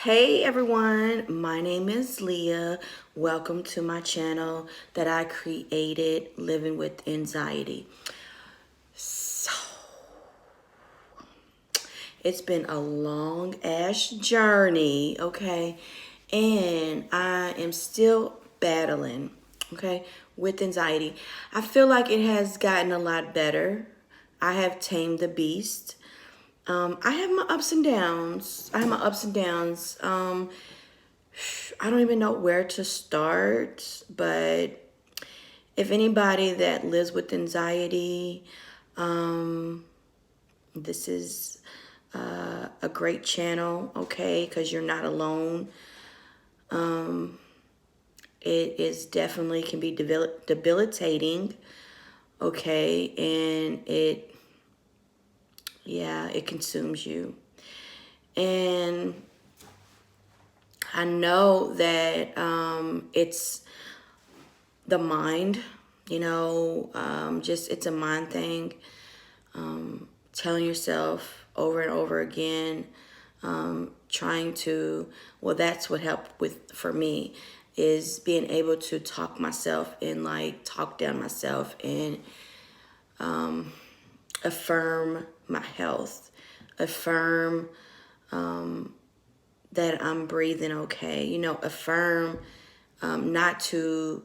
Hey everyone, my name is Leah. Welcome to my channel that I created, Living with Anxiety. So, it's been a long ass journey, okay? And I am still battling, okay, with anxiety. I feel like it has gotten a lot better. I have tamed the beast. I have my ups and downs. I don't even know where to start, but if anybody that lives with anxiety, this is a great channel, okay, because you're not alone. It is definitely can be debilitating, okay, and it consumes you. And I know that it's the mind, just it's a mind thing. Telling yourself over and over again, trying to, well, that's what helped with for me is being able to talk myself and like talk down myself and affirm my health, affirm that I'm breathing okay, affirm not to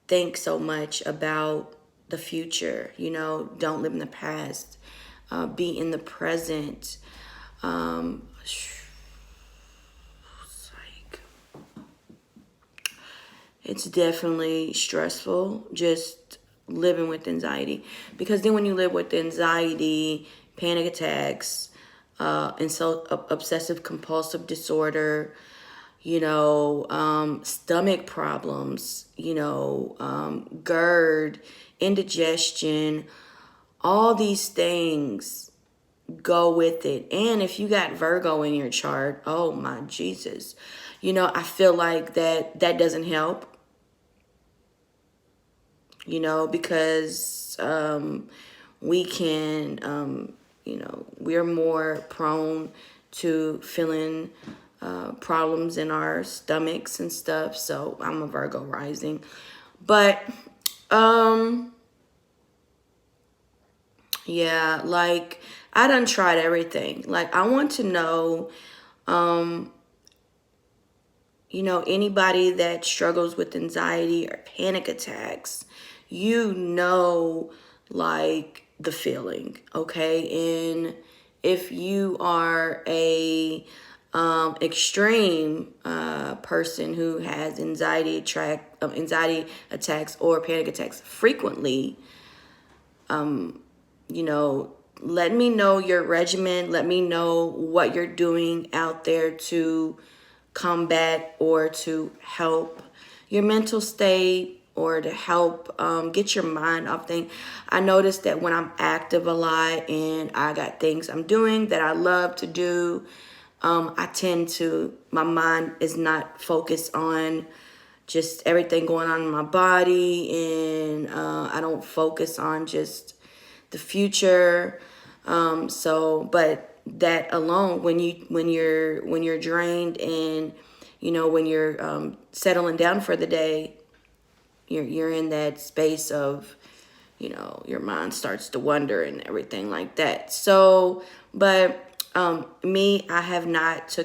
think so much about the future, don't live in the past, be in the present. It's definitely stressful just living with anxiety, because then when you live with anxiety, panic attacks, and so obsessive compulsive disorder, stomach problems, GERD, indigestion, all these things go with it. And if you got Virgo in your chart, oh my Jesus, I feel like that doesn't help, because we can, we're more prone to feeling problems in our stomachs and stuff. So I'm a Virgo rising. But, yeah, like I done tried everything. Like I want to know, anybody that struggles with anxiety or panic attacks, like the feeling, okay? And if you are a extreme person who has anxiety attacks or panic attacks frequently, let me know your regimen. Let me know what you're doing out there to combat or to help your mental state or to help get your mind off things. I noticed that when I'm active a lot and I got things I'm doing that I love to do, my mind is not focused on just everything going on in my body, and I don't focus on just the future. But that alone, when you're drained and when you're settling down for the day, you're in that space of your mind starts to wander and everything like that. So, but me, I have not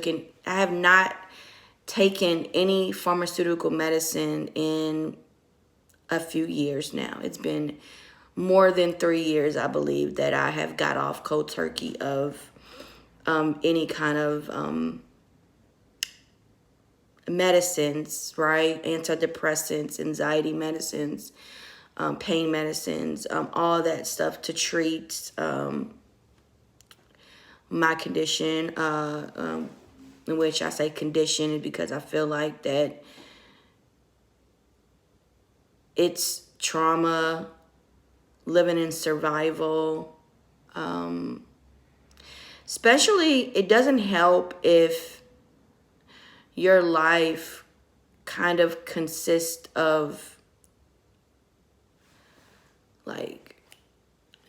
taken any pharmaceutical medicine in a few years now. It's been more than 3 years, I believe, that I have got off cold turkey of any kind of medicines, right? Antidepressants, anxiety medicines, pain medicines, all that stuff to treat my condition, in which I say condition because I feel like that it's trauma, living in survival. Especially, it doesn't help if your life kind of consists of like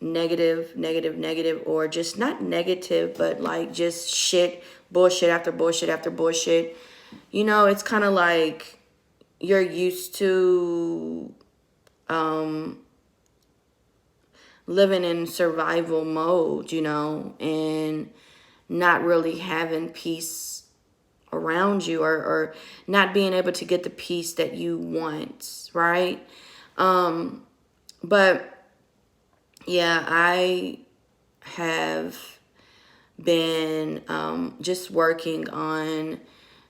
negative, or just not negative, but like just shit, bullshit after bullshit after bullshit. You know, it's kind of like you're used to living in survival mode, you know, and not really having peace around you, or not being able to get the peace that you want, right? But yeah, I have been just working on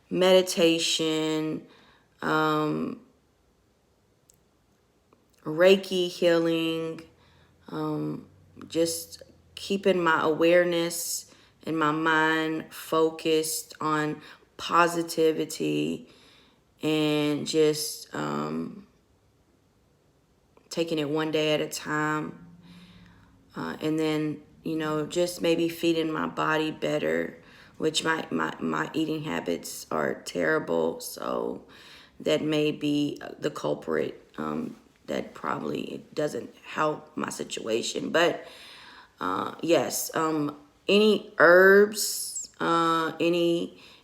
meditation, Reiki healing, just keeping my awareness and my mind focused on positivity, and just taking it one day at a time. And then, you know, just maybe feeding my body better, which my eating habits are terrible. So that may be the culprit. That probably doesn't help my situation. But yes, any herbs,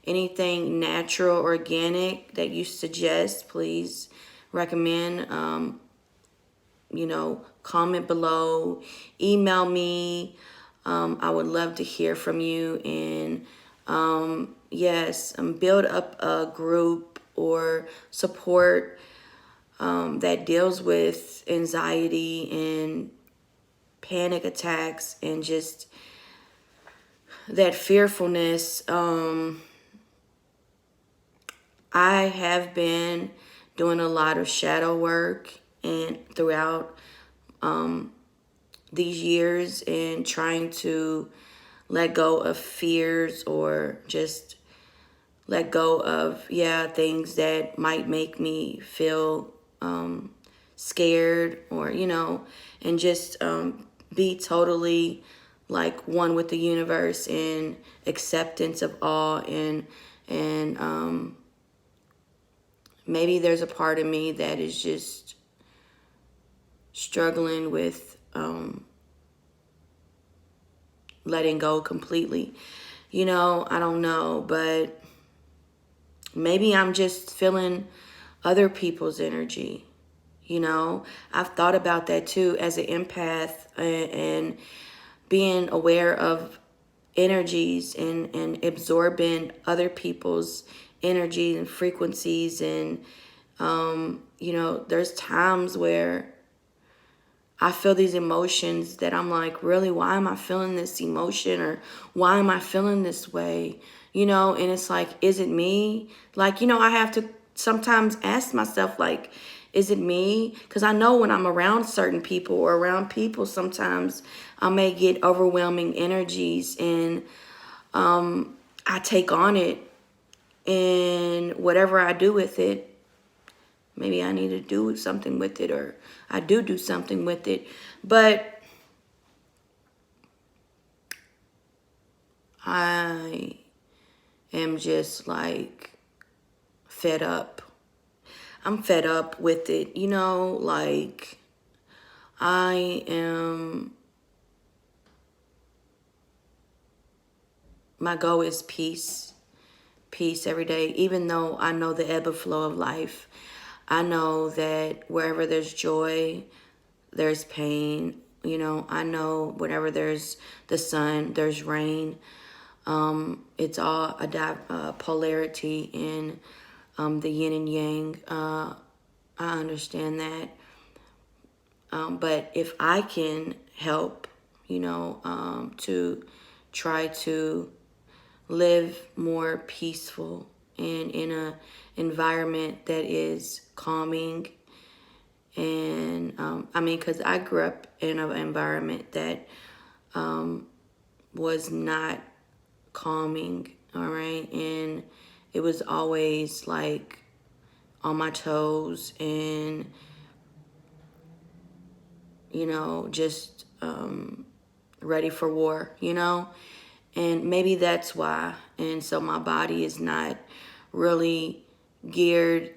anything natural, organic that you suggest, please recommend. You know, comment below, email me. I would love to hear from you. And yes, build up a group or support that deals with anxiety and panic attacks and just that fearfulness. I have been doing a lot of shadow work and throughout these years, and trying to let go of fears, or just let go of, yeah, things that might make me feel scared, or, you know, and just be totally like one with the universe, and acceptance of all. And maybe there's a part of me that is just struggling with letting go completely. You know, I don't know, but maybe I'm just feeling other people's energy. You know, I've thought about that too as an empath, and being aware of energies, and absorbing other people's energies and frequencies. And, you know, there's times where I feel these emotions that I'm like, really, why am I feeling this emotion? Or why am I feeling this way? You know, and it's like, is it me? Like, you know, I have to sometimes ask myself, like, is it me? Because I know when I'm around certain people, or around people, sometimes I may get overwhelming energies, and I take on it, and whatever I do with it, maybe I need to do something with it, or I do something with it. But I am just like fed up. I'm fed up with it, you know, like I am, my goal is peace. Peace every day, even though I know the ebb and flow of life. I know that wherever there's joy, there's pain. You know, I know whenever there's the sun, there's rain. It's all a polarity in the yin and yang. I understand that. But if I can help, you know, to try to live more peaceful and in a environment that is calming. And I mean, because I grew up in an environment that was not calming, all right? And it was always like on my toes, and, you know, just ready for war, you know? And maybe that's why. And so my body is not really geared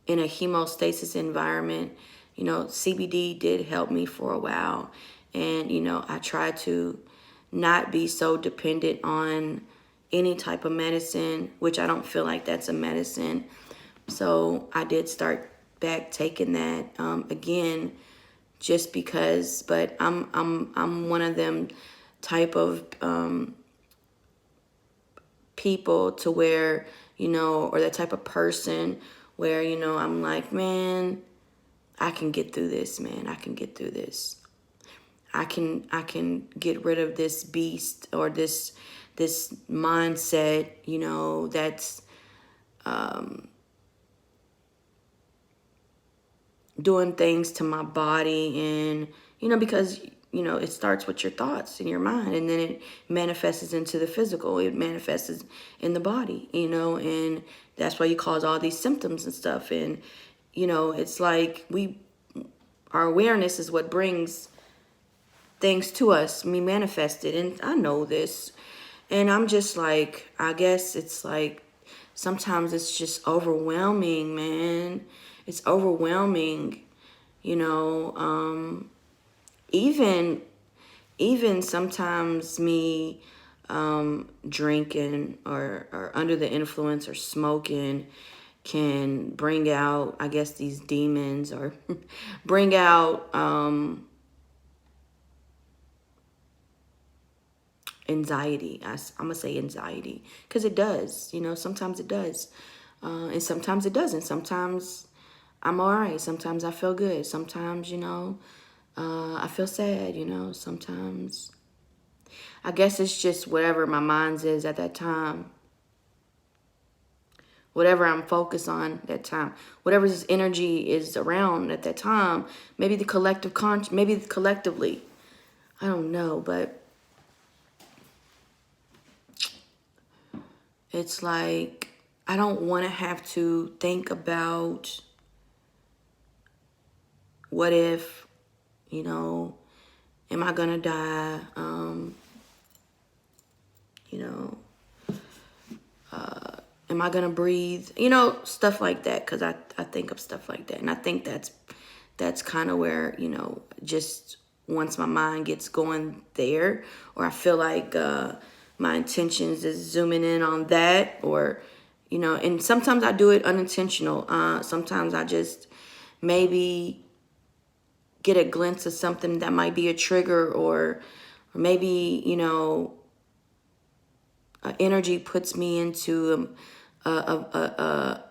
in a hemostasis environment. CBD did help me for a while. And, I try to not be so dependent on any type of medicine, which I don't feel like that's a medicine. So I did start back taking that again, just because. But I'm one of them type of people to where, or that type of person where, I'm like, man, I can get through this, man. I can get through this. I can get rid of this beast or this mindset, that's doing things to my body. And because it starts with your thoughts in your mind, and then it manifests into the physical. It manifests in the body, and that's why you cause all these symptoms and stuff. And it's like our awareness is what brings things to us, me manifested. And I know this, and I'm just like, I guess it's like sometimes it's just overwhelming, man. It's overwhelming, even sometimes me drinking or under the influence or smoking can bring out, I guess, these demons, or bring out anxiety. I'm gonna say anxiety, because it does. Sometimes it does, and sometimes it doesn't. Sometimes I'm all right. Sometimes I feel good. Sometimes I feel sad. Sometimes I guess it's just whatever my mind's is at that time, whatever I'm focused on at that time, whatever this energy is around at that time. Maybe the collective maybe collectively, I don't know. But it's like, I don't want to have to think about what if, am I gonna die? Am I gonna breathe? Stuff like that. Because I think of stuff like that, and I think that's kind of where, just once my mind gets going there, or I feel like my intentions is zooming in on that, or and sometimes I do it unintentional. Sometimes I just maybe get a glimpse of something that might be a trigger, or maybe energy puts me into a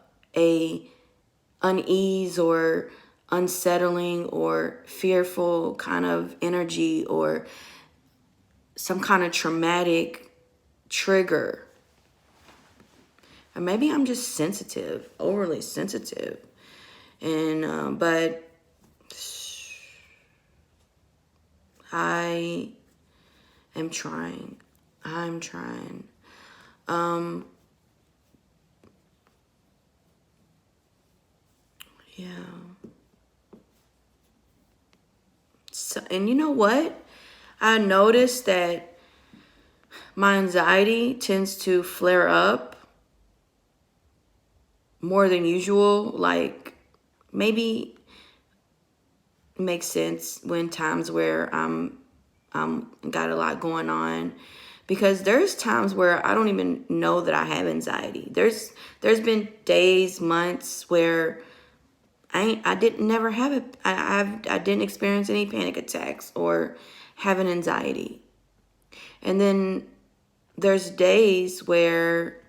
unease or unsettling or fearful kind of energy, or some kind of traumatic trigger. Or maybe I'm just sensitive, overly sensitive. And but I am trying. I'm trying. Yeah. So, and you know what? I noticed that my anxiety tends to flare up more than usual. Like, maybe it makes sense when times where I'm got a lot going on, because there's times where I don't even know that I have anxiety. There's been days, months where I didn't never have it. I didn't experience any panic attacks or have an anxiety. And then there's days where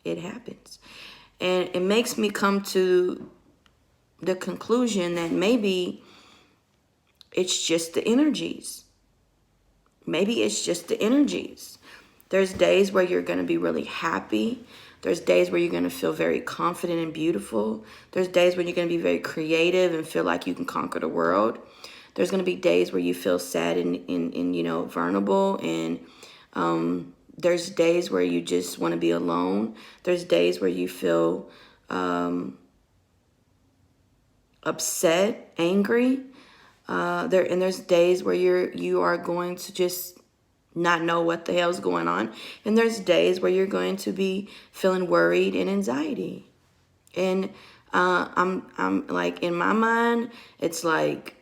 it happens. And it makes me come to the conclusion that maybe it's just the energies. Maybe it's just the energies. There's days where you're going to be really happy. There's days where you're going to feel very confident and beautiful. There's days when you're going to be very creative and feel like you can conquer the world. There's going to be days where you feel sad and vulnerable. And there's days where you just want to be alone. There's days where you feel upset, angry. There's days where you are going to just not know what the hell's going on. And there's days where you're going to be feeling worried and anxiety. And I'm like, in my mind, it's like,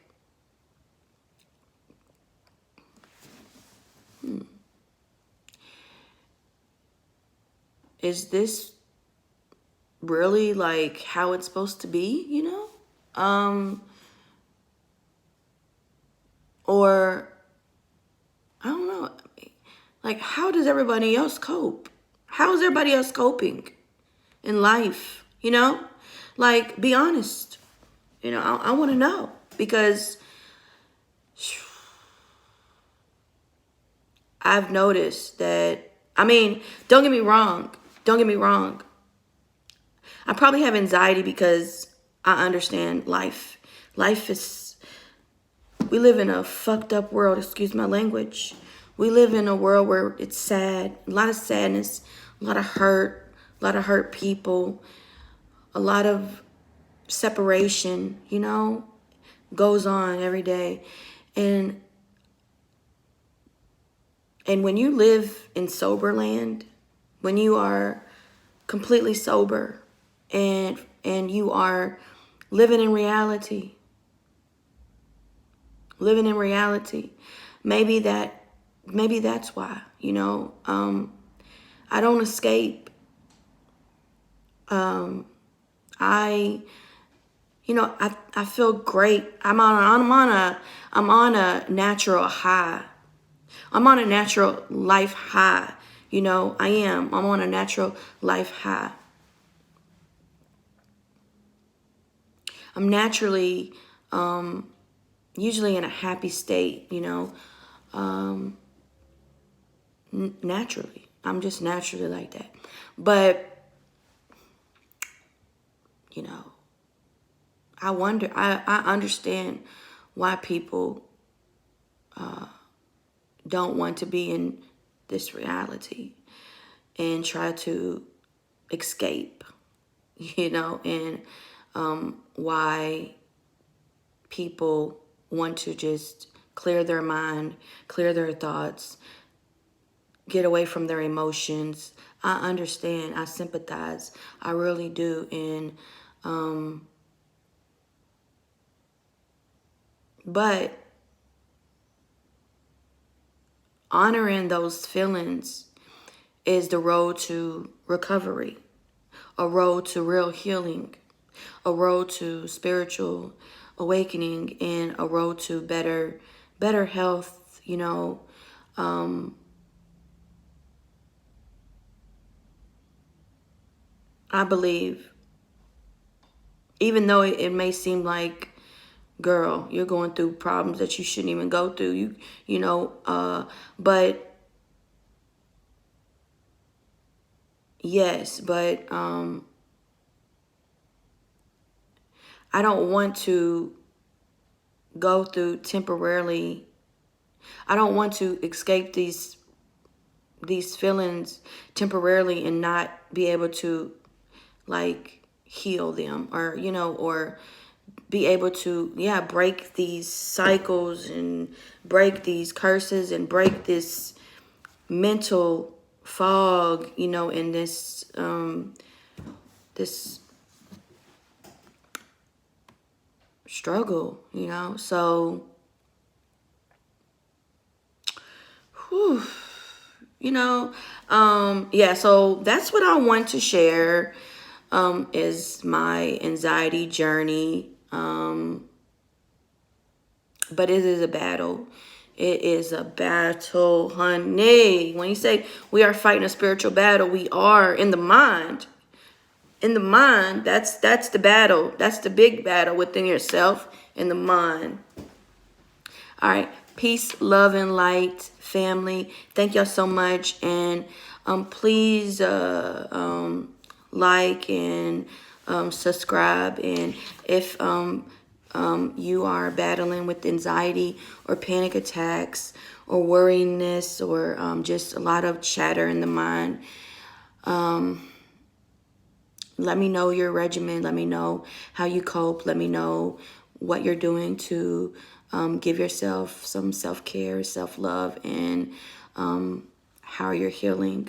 is this really like how it's supposed to be, you know? Or I don't know. Like, how does everybody else cope? How is everybody else coping in life? You know? Like, be honest. You know, I want to know, because I've noticed that, I mean, don't get me wrong. Don't get me wrong. I probably have anxiety because I understand life. Life is, we live in a fucked up world, excuse my language. We live in a world where it's sad, a lot of sadness, a lot of hurt people, a lot of separation, you know, goes on every day. And when you live in sober land, when you are completely sober and you are living in reality, maybe that's why, you know, I don't escape. I I feel great. I'm on a natural high. I'm on a natural life high. You know, I am. I'm on a natural life high. I'm naturally, usually in a happy state, you know, naturally. I'm just naturally like that. But, you know, I wonder, I understand why people don't want to be in this reality and try to escape, you know, and why people want to just clear their mind, clear their thoughts, get away from their emotions. I understand. I sympathize. I really do. And but honoring those feelings is the road to recovery, a road to real healing, a road to spiritual awakening, and a road to better health, you know. I believe, even though it may seem like, girl, you're going through problems that you shouldn't even go through, you know, but yes, but I don't want to go through temporarily. I don't want to escape these feelings temporarily and not be able to, like, heal them, or, you know, or be able to, yeah, break these cycles and break these curses and break this mental fog, you know, in this struggle, you know. So, whew, you know, yeah, so that's what I want to share, is my anxiety journey. But it is a battle. It is a battle, honey. When you say we are fighting a spiritual battle, we are in the mind. In the mind, that's the battle. That's the big battle within yourself, in the mind. All right. Peace, love, and light, family. Thank y'all so much. And please like and subscribe. And if you are battling with anxiety or panic attacks or worryingness, or just a lot of chatter in the mind, let me know your regimen. Let me know how you cope. Let me know what you're doing to give yourself some self-care, self-love, and how you're healing.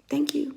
Thank you.